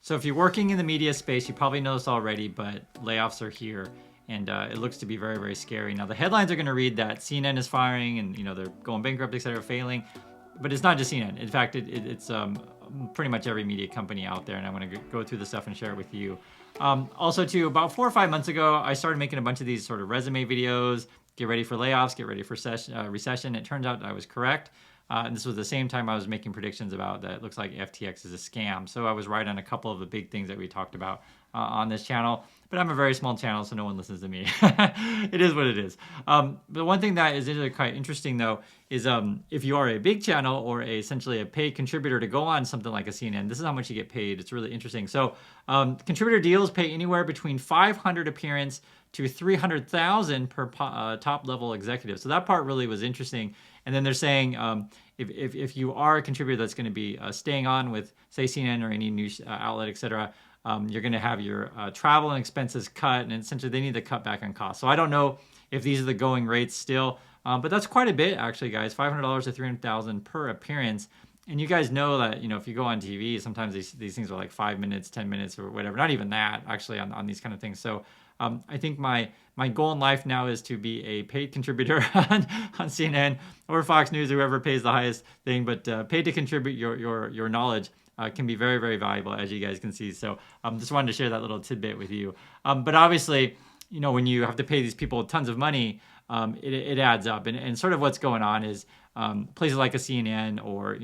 So if you're working in the media space, you probably know this already, but layoffs are here, and it looks to be very, very scary. Now the headlines are going to read that CNN is firing, and they're going bankrupt, etc., failing, but it's not just CNN. In fact, it's pretty much every media company out there, and I'm going to go through the stuff and share it with you. Also, too, about 4 or 5 months ago, I started making a bunch of these sort of resume videos. Get ready for layoffs. Get ready for recession. It turns out I was correct. And this was the same time I was making predictions about that it looks like FTX is a scam. So I was right on a couple of the big things that we talked about on this channel. But I'm a very small channel, so no one listens to me. It is what it is. But one thing that is quite interesting, though, is if you are a big channel or essentially a paid contributor to go on something like a CNN, this is how much you get paid. It's really interesting. So contributor deals pay anywhere between 500 appearance to 300,000 per top level executive. So that part really was interesting. And then they're saying if you are a contributor that's going to be staying on with, say, CNN or any news outlet, et cetera, you're going to have your travel and expenses cut, and essentially they need to cut back on costs. So I don't know if these are the going rates still, but that's quite a bit, actually, guys. $500 to 300,000 per appearance. And you guys know that, if you go on TV, sometimes these things are like 5 minutes, 10 minutes, or whatever. Not even that, actually, on these kind of things. So I think my goal in life now is to be a paid contributor on CNN or Fox News, whoever pays the highest thing. But paid to contribute your knowledge can be very, very valuable, as you guys can see. So just wanted to share that little tidbit with you. But obviously, when you have to pay these people tons of money, it adds up. And sort of what's going on is places like a CNN or,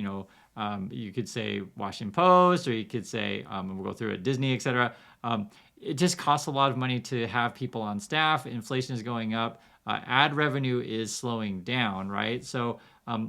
you could say Washington Post, or you could say, we'll go through it, Disney, et cetera. It just costs a lot of money to have people on staff. Inflation is going up. Ad revenue is slowing down, right? So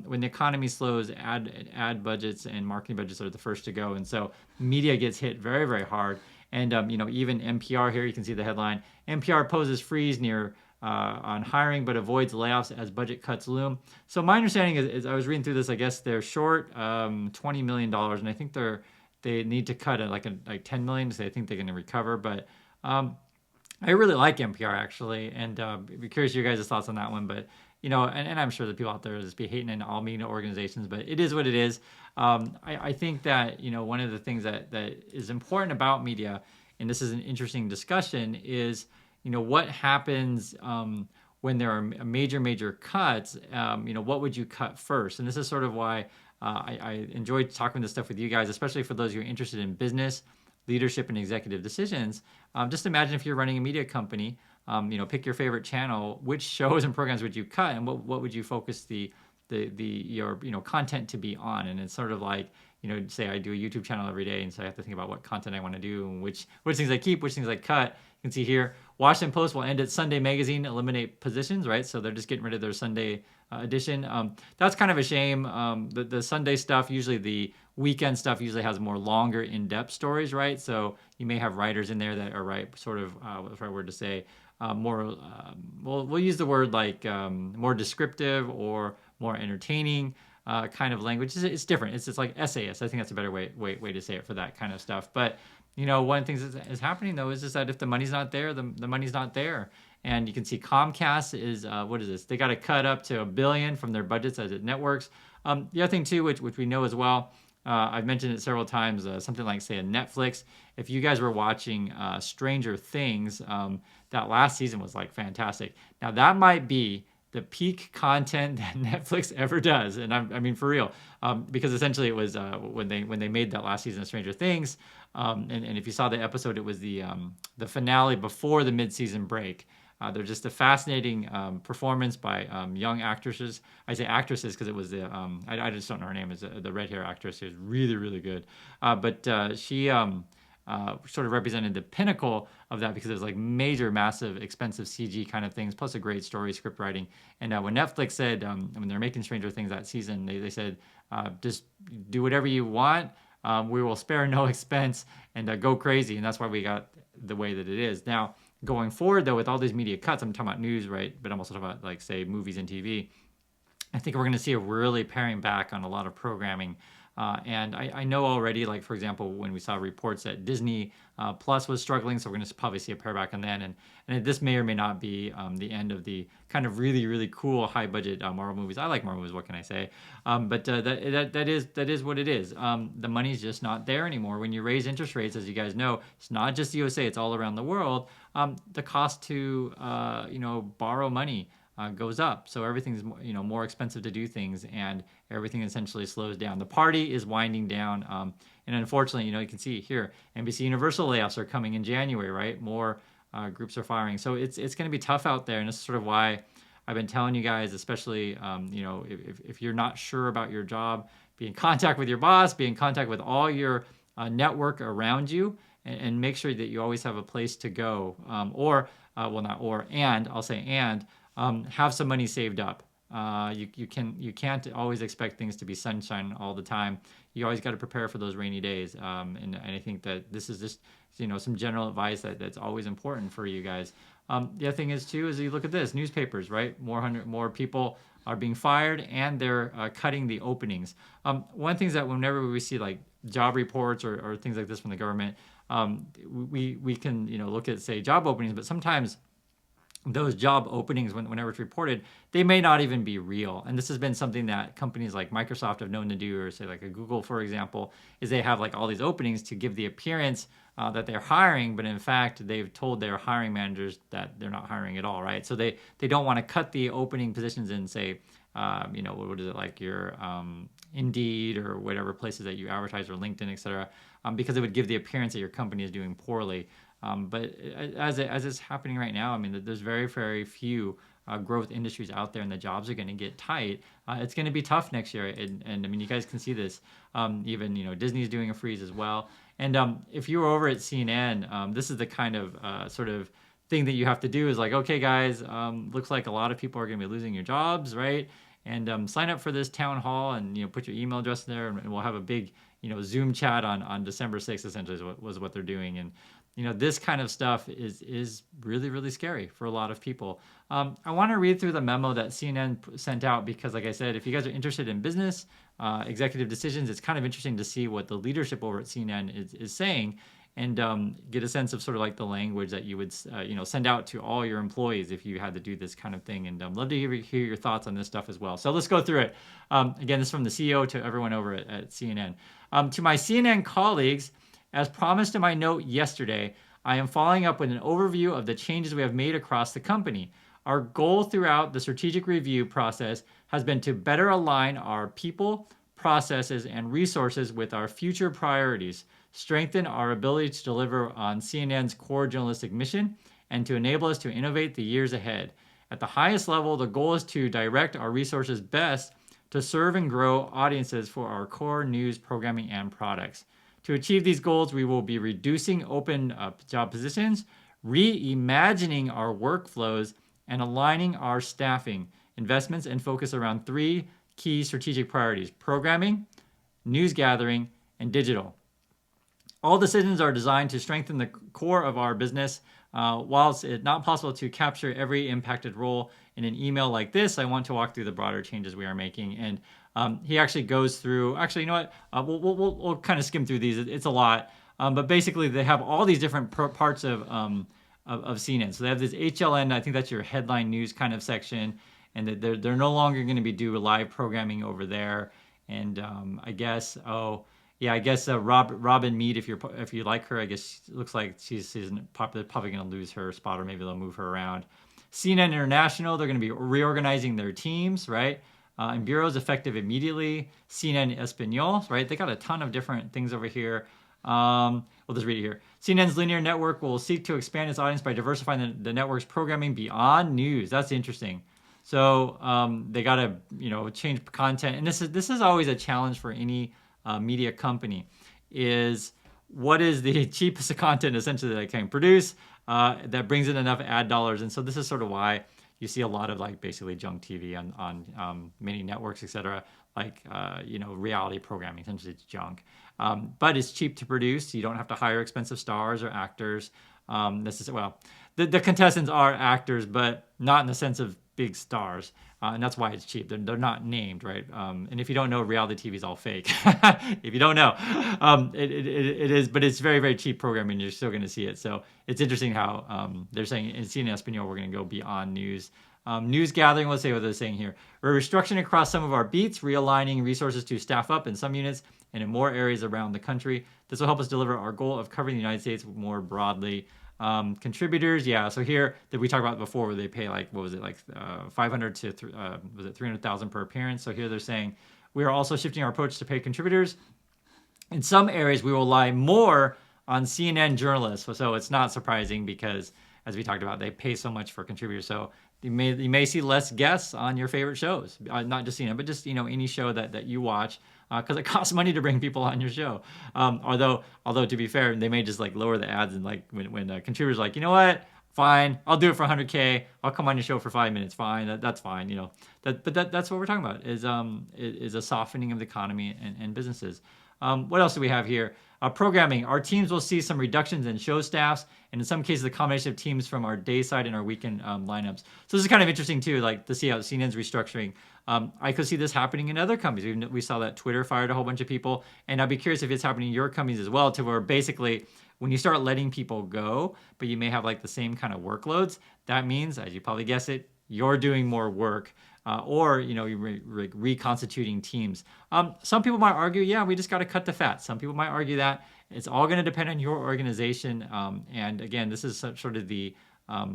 when the economy slows, ad budgets and marketing budgets are the first to go. And so media gets hit very, very hard. And, even NPR here, you can see the headline, NPR poses freeze near on hiring, but avoids layoffs as budget cuts loom. So my understanding is I was reading through this, I guess they're short $20 million, and I think they need to cut it like $10 million, so I think they're going to recover. But I really like NPR, actually, and be curious your guys' thoughts on that one. But and I'm sure that people out there just be hating in all media organizations, but it is what it is. I think that one of the things that is important about media, and this is an interesting discussion, is what happens when there are major cuts. What would you cut first? And this is sort of why I enjoy talking this stuff with you guys, especially for those who are interested in business, leadership, and executive decisions. Just imagine if you're running a media company, pick your favorite channel. Which shows and programs would you cut, and what would you focus your content to be on? And it's sort of like, say I do a YouTube channel every day, and so I have to think about what content I want to do and which things I keep, which things I cut. You can see here, Washington Post will end its Sunday magazine, eliminate positions, right? So they're just getting rid of their Sunday edition. That's kind of a shame. The Sunday stuff, usually the weekend stuff usually has more longer, in-depth stories, right? So you may have writers in there that are what's the right word to say, more, we'll use the word like more descriptive or more entertaining kind of language. It's different. It's like essayist. I think that's a better way to say it for that kind of stuff. But one of the things that is happening, though, is just that if the money's not there, the money's not there. And you can see Comcast is, what is this? They got to cut up to $1 billion from their budgets as it networks. The other thing, too, which we know as well, I've mentioned it several times, something like, say, a Netflix. If you guys were watching Stranger Things, that last season was fantastic. Now, that might be the peak content that Netflix ever does, and I mean for real, because essentially it was when they made that last season of Stranger Things, and if you saw the episode, it was the finale before the mid-season break. They're just a fascinating performance by young actresses. I say actresses because it was the I just don't know her name. Is the red hair actress who's really, really good, but she sort of represented the pinnacle of that because it was like major, massive, expensive CG kind of things, plus a great story, script writing. And when Netflix said, when they're making Stranger Things that season, they said, just do whatever you want. We will spare no expense and go crazy. And that's why we got the way that it is. Now, going forward, though, with all these media cuts, I'm talking about news, right? But I'm also talking about, say, movies and TV. I think we're going to see a really paring back on a lot of programming And I know already, like for example, when we saw reports that Disney Plus was struggling, so we're going to probably see a pareback on that. And this may or may not be the end of the kind of really really cool high budget Marvel movies. I like Marvel movies. What can I say? But that is what it is. The money's just not there anymore. When you raise interest rates, as you guys know, it's not just the USA; it's all around the world. The cost to borrow money goes up. So everything's more expensive to do things, and everything essentially slows down. The party is winding down, and unfortunately, you can see here, NBC Universal layoffs are coming in January, right? More groups are firing, so it's going to be tough out there, and this is sort of why I've been telling you guys, especially if you're not sure about your job, be in contact with your boss, be in contact with all your network around you, and make sure that you always have a place to go, and I'll say have some money saved up. You can't always expect things to be sunshine all the time. You always got to prepare for those rainy days. And I think that this is just some general advice that's always important for you guys. The other thing is too is you look at this newspapers, right? More people are being fired, and they're cutting the openings. One of the things that whenever we see like job reports or things like this from the government, we can look at say job openings, but sometimes those job openings, whenever it's reported, they may not even be real. And this has been something that companies like Microsoft have known to do, or say like a Google, for example, is they have like all these openings to give the appearance that they're hiring, but in fact, they've told their hiring managers that they're not hiring at all, right? So they don't want to cut the opening positions in, say, what is it, like your Indeed or whatever places that you advertise, or LinkedIn, et cetera, because it would give the appearance that your company is doing poorly. But as it's happening right now, I mean, there's very, very few growth industries out there, and the jobs are going to get tight. It's going to be tough next year, and I mean, you guys can see this. Even Disney's doing a freeze as well. And if you were over at CNN, this is the kind of sort of thing that you have to do is like, okay, guys, looks like a lot of people are going to be losing your jobs, right? And sign up for this town hall, and put your email address in there, and we'll have a big Zoom chat on December 6th. Essentially, was what they're doing. And this kind of stuff is really, really scary for a lot of people. I want to read through the memo that CNN sent out because, like I said, if you guys are interested in business, executive decisions, it's kind of interesting to see what the leadership over at CNN is saying, and get a sense of sort of like the language that you would send out to all your employees if you had to do this kind of thing. And love to hear your thoughts on this stuff as well. So let's go through it. Again, this is from the CEO to everyone over at CNN. To my CNN colleagues, as promised in my note yesterday, I am following up with an overview of the changes we have made across the company. Our goal throughout the strategic review process has been to better align our people, processes, and resources with our future priorities, strengthen our ability to deliver on CNN's core journalistic mission, and to enable us to innovate the years ahead. At the highest level, the goal is to direct our resources best to serve and grow audiences for our core news programming and products. To achieve these goals, we will be reducing open job positions, reimagining our workflows, and aligning our staffing, investments, and focus around three key strategic priorities: programming, news gathering, and digital. All decisions are designed to strengthen the core of our business. Whilst it's not possible to capture every impacted role in an email like this, I want to walk through the broader changes we are making. And he actually goes through, you know what, we'll kind of skim through these. It's a lot. But basically, they have all these different parts of CNN. So they have this HLN, I think that's your headline news kind of section. And that they're no longer going to be doing live programming over there. And I guess, Robin Mead, if you like her, I guess it looks like she's probably going to lose her spot, or maybe they'll move her around. CNN International, they're going to be reorganizing their teams, right? And bureaus effective immediately. CNN Espanol, right? They got a ton of different things over here. We'll just read it here. CNN's linear network will seek to expand its audience by diversifying the network's programming beyond news. That's interesting. So they got to change content, and this is always a challenge for any media company. Is what is the cheapest content essentially that I can produce that brings in enough ad dollars? And so this is sort of why you see a lot of like basically junk TV on many networks, etc. Like reality programming, essentially it's junk. But it's cheap to produce. You don't have to hire expensive stars or actors. Well, the contestants are actors, but not in the sense of big stars. And that's why it's cheap. They're not named, right? And if you don't know, reality TV is all fake. If you don't know, it is, but it's very, very cheap programming. You're still going to see it. So it's interesting how they're saying in CNN Espanol, we're going to go beyond news. News gathering, let's say what they're saying here. We're restructuring across some of our beats, realigning resources to staff up in some units and in more areas around the country. This will help us deliver our goal of covering the United States more broadly. Contributors, yeah. So here that we talked about before, where they pay like, what was it, like 500 to was it 300,000 per appearance? So here they're saying we are also shifting our approach to pay contributors. In some areas, we will rely more on CNN journalists. So it's not surprising because, as we talked about, they pay so much for contributors. So you may see less guests on your favorite shows, not just CNN, but just any show that you watch, because it costs money to bring people on your show. Although to be fair, they may just like lower the ads, and like when contributors are like, you know what, fine, I'll do it for 100K. I'll come on your show for 5 minutes. Fine, that's fine. That's what we're talking about is a softening of the economy and businesses. What else do we have here? Programming. Our teams will see some reductions in show staffs, and in some cases, a combination of teams from our day side and our weekend lineups. So this is kind of interesting too, like to see how CNN's restructuring. I could see this happening in other companies. We saw that Twitter fired a whole bunch of people, and I'd be curious if it's happening in your companies as well, to where basically when you start letting people go, but you may have like the same kind of workloads, that means, as you probably guess it, you're doing more work. Or you're reconstituting teams. Some people might argue, yeah, we just got to cut the fat. Some people might argue that it's all going to depend on your organization. And again, this is sort of the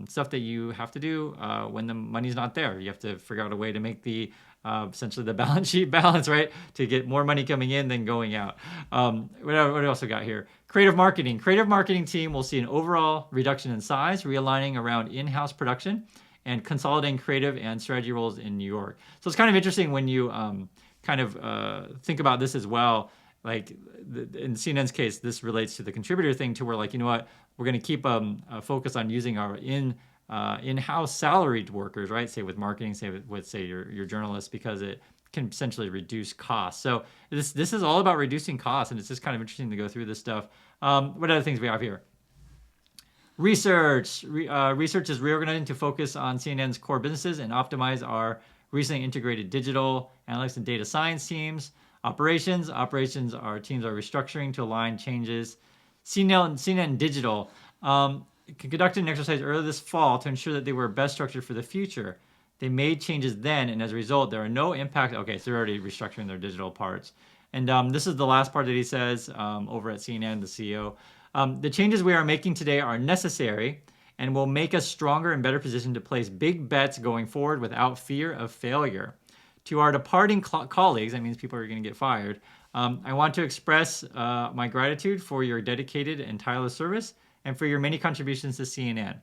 stuff that you have to do when the money's not there. You have to figure out a way to make the essentially the balance sheet balance, right? To get more money coming in than going out. What else we got here? Creative marketing. Creative marketing team will see an overall reduction in size, realigning around in-house production and consolidating creative and strategy roles in New York. So it's kind of interesting when you think about this as well. Like in CNN's case, this relates to the contributor thing, to where like, you know what, we're going to keep a focus on using our in-house salaried workers, right? Say with marketing, say with your journalists, because it can essentially reduce costs. So this is all about reducing costs, and it's just kind of interesting to go through this stuff. What other things we have here? Research is reorganizing to focus on CNN's core businesses and optimize our recently integrated digital analytics and data science teams. Operations, our teams are restructuring to align changes. CNN Digital conducted an exercise earlier this fall to ensure that they were best structured for the future. They made changes then, and as a result, there are no impact. Okay, so they're already restructuring their digital parts. And this is the last part that he says over at CNN, the CEO. The changes we are making today are necessary and will make us stronger and better positioned to place big bets going forward without fear of failure. To our departing colleagues, that means people are going to get fired, I want to express my gratitude for your dedicated and tireless service and for your many contributions to CNN.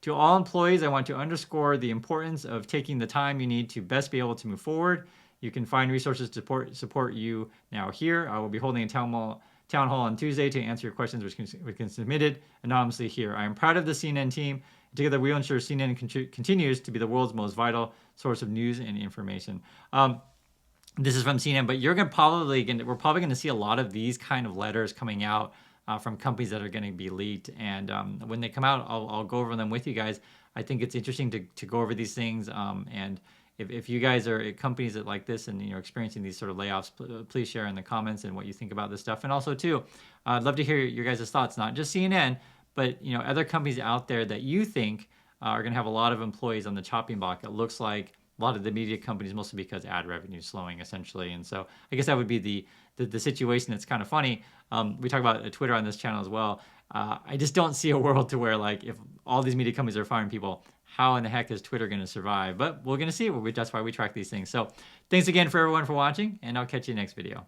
To all employees, I want to underscore the importance of taking the time you need to best be able to move forward. You can find resources to support you now here. I will be holding a town hall on Tuesday to answer your questions, which can be submitted anonymously here. I am proud of the CNN team. Together, we will ensure CNN continues to be the world's most vital source of news and information. This is from CNN, but we're probably going to see a lot of these kind of letters coming out from companies that are going to be leaked. And when they come out, I'll go over them with you guys. I think it's interesting to go over these things. And if you guys are at companies that like this and you're experiencing these sort of layoffs, please share in the comments and what you think about this stuff. And also too, I'd love to hear your guys' thoughts, not just CNN, but other companies out there that you think are going to have a lot of employees on the chopping block. It looks like a lot of the media companies, mostly because ad revenue is slowing essentially. And so I guess that would be the situation that's kind of funny. We talk about Twitter on this channel as well. I just don't see a world to where, like, if all these media companies are firing people, how in the heck is Twitter going to survive? But we're going to see. That's why we track these things. So thanks again for everyone for watching, and I'll catch you next video.